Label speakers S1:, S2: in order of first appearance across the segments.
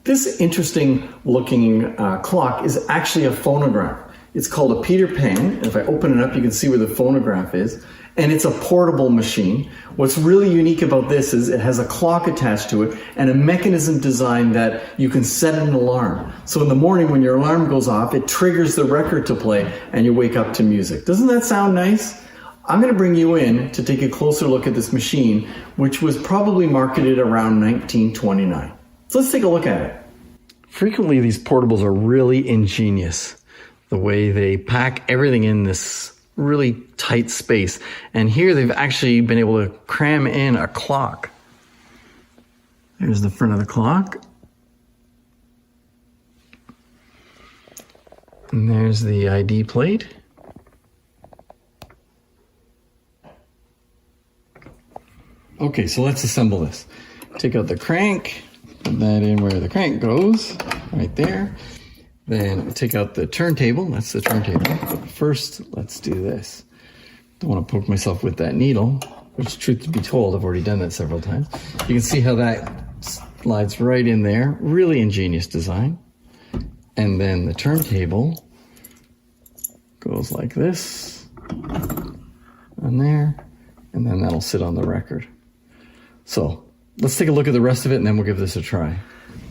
S1: This interesting looking clock is actually a phonograph. It's called a Peter Pan. If I open it up, you can see where the phonograph is. And it's a portable machine. What's really unique about this is it has a clock attached to it and a mechanism designed that you can set an alarm. So in the morning when your alarm goes off, it triggers the record to play and you wake up to music. Doesn't that sound nice? I'm going to bring you in to take a closer look at this machine, which was probably marketed around 1929. So let's take a look at it. Frequently these portables are really ingenious. The way they pack everything in this really tight space. And here they've actually been able to cram in a clock. There's the front of the clock. And there's the ID plate. Okay, so let's assemble this. Take out the crank, put that in where the crank goes, right there. Then take out the turntable, that's the turntable. But first, let's do this. Don't want to poke myself with that needle, which truth to be told, I've already done that several times. You can see how that slides right in there. Really ingenious design. And then the turntable goes like this, on there, and then that'll sit on the record. So let's take a look at the rest of it and then we'll give this a try.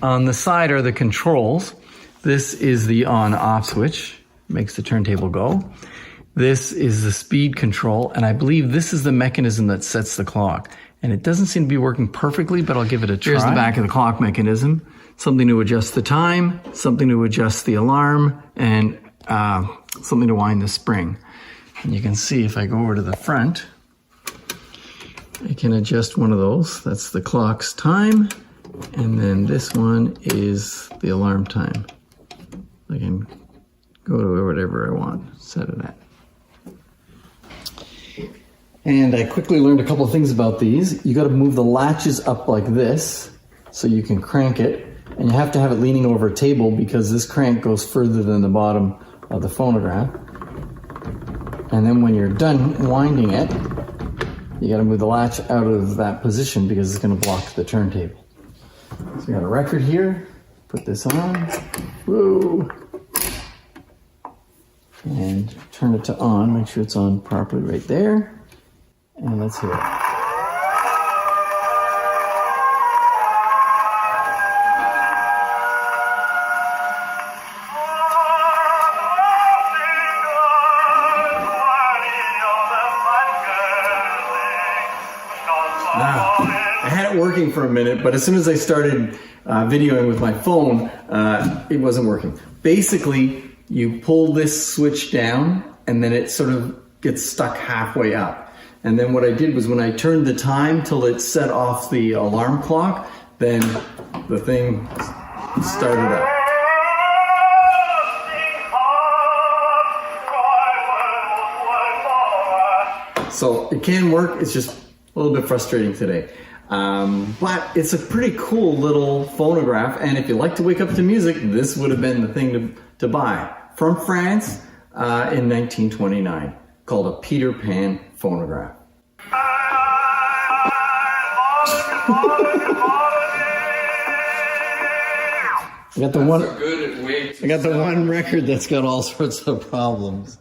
S1: On the side are the controls. This is the on-off switch, makes the turntable go. This is the speed control, and I believe this is the mechanism that sets the clock. And it doesn't seem to be working perfectly, but I'll give it a try. Here's the back of the clock mechanism. Something to adjust the time, something to adjust the alarm, and something to wind the spring. And you can see if I go over to the front, I can adjust one of those. That's the clock's time. And then this one is the alarm time. I can go to whatever I want, set it at. And I quickly learned a couple of things about these. You got to move the latches up like this so you can crank it. And you have to have it leaning over a table because this crank goes further than the bottom of the phonograph. And then when you're done winding it, you got to move the latch out of that position because it's going to block the turntable. So we got a record here. Put this on. Whoa. And turn it to on. Make sure it's on properly right there. And let's hear it. Now, I had it working for a minute, but as soon as I started videoing with my phone, it wasn't working. Basically, you pull this switch down and then it sort of gets stuck halfway up. And then what I did was when I turned the time till it set off the alarm clock, then the thing started up. So it can work, it's just a little bit frustrating today. But it's a pretty cool little phonograph, and if you like to wake up to music, this would have been the thing to buy. From France in 1929, called a Peter Pan phonograph. I got the one record that's got all sorts of problems.